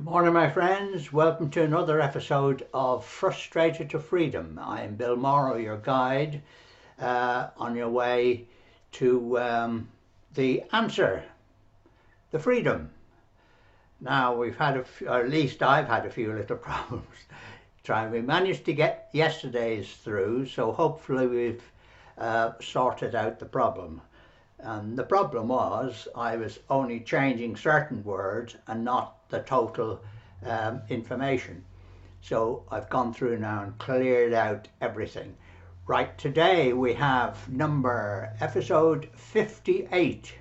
Morning, my friends. Welcome to another episode of Frustrated to Freedom. I am Bill Morrow, your guide on your way to the answer, the freedom. Now, we've had or at least I've had a few little problems. We managed to get yesterday's through, so hopefully we've sorted out the problem. And the problem was I was only changing certain words and not the total information. So I've gone through now and cleared out everything. Right, today we have episode 58,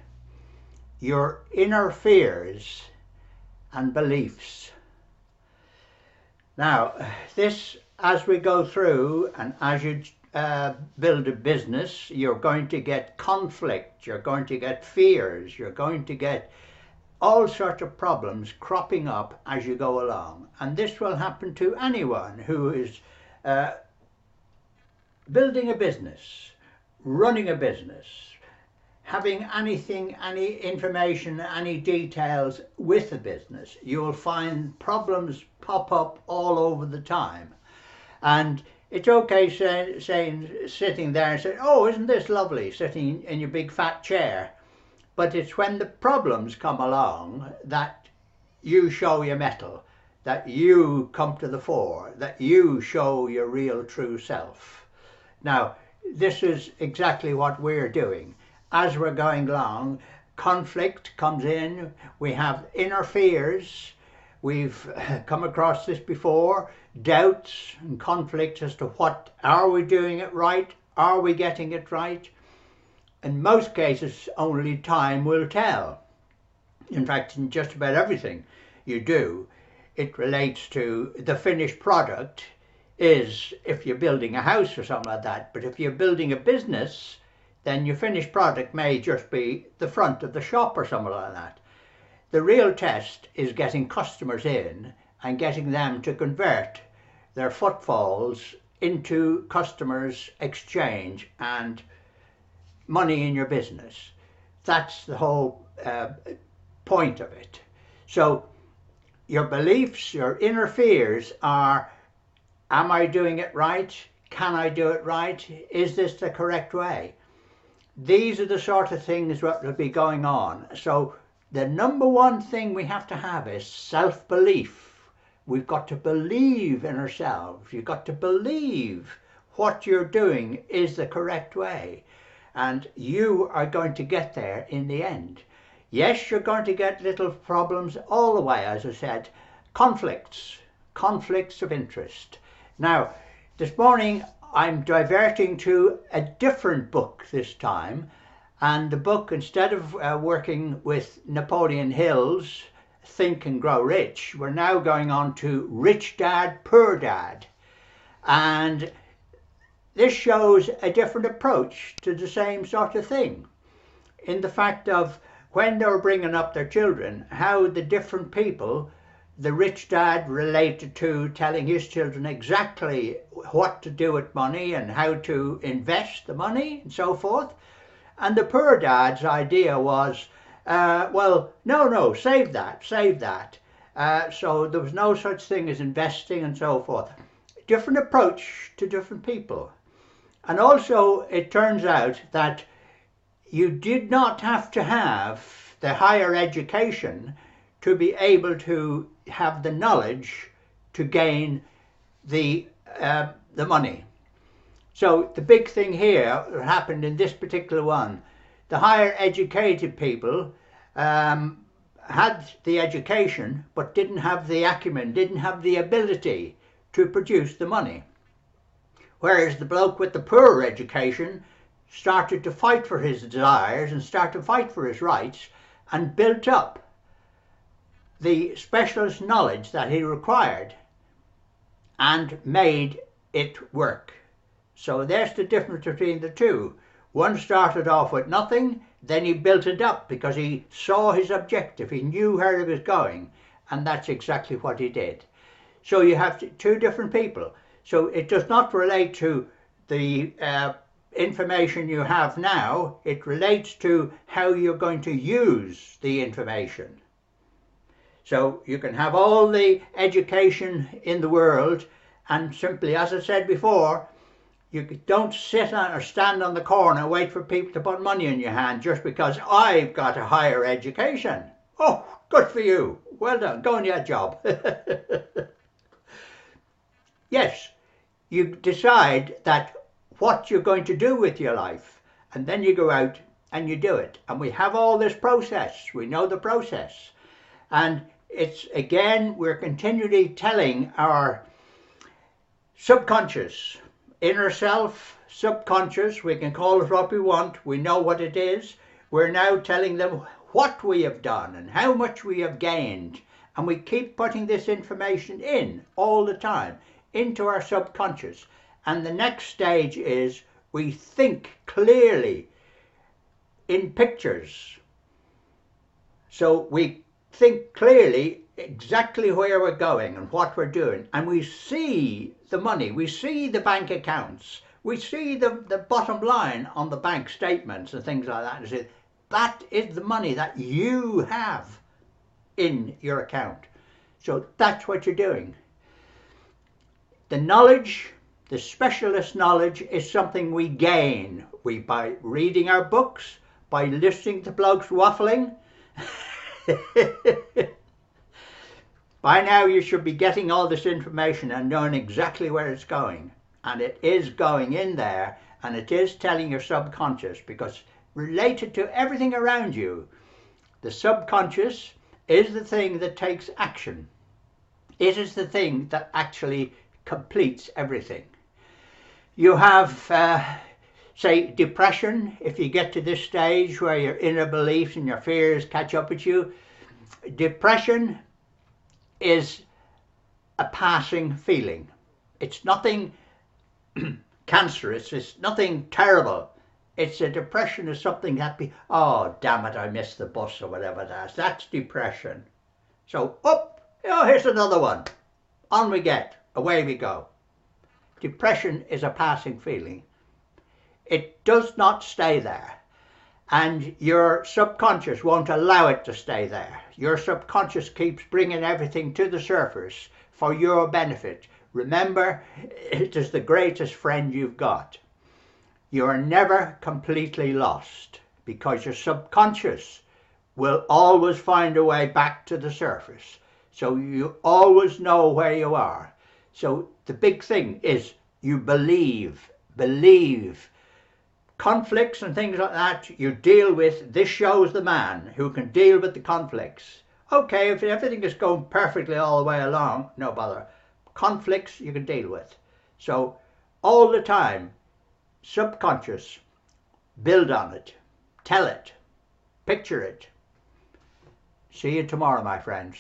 Your Inner Fears and Beliefs. Now, this, as we go through and as you build a business, you're going to get conflict, you're going to get fears, you're going to get all sorts of problems cropping up as you go along. And this will happen to anyone who is building a business, running a business, having anything, any information, any details with the business. You'll find problems pop up all over the time. And it's okay sitting there and saying, oh, isn't this lovely, sitting in your big fat chair. But it's when the problems come along that you show your mettle, that you come to the fore, that you show your real true self. Now, this is exactly what we're doing. As we're going along, conflict comes in, we have inner fears. We've come across this before, doubts and conflicts as to are we doing it right? Are we getting it right? In most cases, only time will tell. In fact, in just about everything you do, it relates to the finished product is if you're building a house or something like that. But if you're building a business, then your finished product may just be the front of the shop or something like that. The real test is getting customers in and getting them to convert their footfalls into customers, exchange and money in your business. That's the whole point of it. So your beliefs, your inner fears are, am I doing it right? Can I do it right? Is this the correct way? These are the sort of things that will be going on. So the number one thing we have to have is self-belief. We've got to believe in ourselves. You've got to believe what you're doing is the correct way. And you are going to get there in the end. Yes, you're going to get little problems all the way, as I said. Conflicts of interest. Now, this morning I'm diverting to a different book this time. And the book, instead of working with Napoleon Hill's Think and Grow Rich, we're now going on to Rich Dad, Poor Dad. And this shows a different approach to the same sort of thing, in the fact of when they're bringing up their children, how the different people, the rich dad related to telling his children exactly what to do with money and how to invest the money and so forth. And the poor dad's idea was, well, no, save that. So there was no such thing as investing and so forth. Different approach to different people. And also it turns out that you did not have to have the higher education to be able to have the knowledge to gain the money. So the big thing here that happened in this particular one, the higher educated people had the education but didn't have the acumen, didn't have the ability to produce the money. Whereas the bloke with the poorer education started to fight for his desires and started to fight for his rights and built up the specialist knowledge that he required and made it work. So there's the difference between the two. One started off with nothing, then he built it up because he saw his objective, he knew where he was going, and that's exactly what he did. So you have two different people. So it does not relate to the information you have now, it relates to how you're going to use the information. So you can have all the education in the world, and simply, as I said before, you don't sit on or stand on the corner and wait for people to put money in your hand just because I've got a higher education. Oh, good for you. Well done. Go on your job. Yes, you decide that what you're going to do with your life, and then you go out and you do it. And we have all this process. We know the process. And it's, again, we're continually telling our subconscious, inner self, subconscious, we can call it what we want, we know what it is. We're now telling them what we have done and how much we have gained. And we keep putting this information in all the time, into our subconscious. And the next stage is we think clearly in pictures. So we think clearly exactly where we're going and what we're doing, and we see the money, we see the bank accounts, we see the bottom line on the bank statements and things like that, and say, that is the money that you have in your account. So that's what you're doing. The knowledge, the specialist knowledge, is something we gain by reading our books, by listening to blokes waffling. By now you should be getting all this information and knowing exactly where it's going. And it is going in there, and it is telling your subconscious, because related to everything around you, the subconscious is the thing that takes action. It is the thing that actually completes everything. You have, say, depression. If you get to this stage where your inner beliefs and your fears catch up with you, depression is a passing feeling. It's nothing cancerous, it's nothing terrible. It's a depression is something that oh damn it, I missed the bus or whatever that's depression. So here's another one. On we get, away we go. Depression is a passing feeling. It does not stay there. And your subconscious won't allow it to stay there. Your subconscious keeps bringing everything to the surface for your benefit. Remember, it is the greatest friend you've got. You are never completely lost, because your subconscious will always find a way back to the surface. So you always know where you are. So the big thing is you believe. Conflicts and things like that you deal with. This shows the man who can deal with the conflicts. Okay, if everything is going perfectly all the way along, no bother. Conflicts you can deal with. So all the time, subconscious, build on it, tell it, picture it. See you tomorrow, my friends.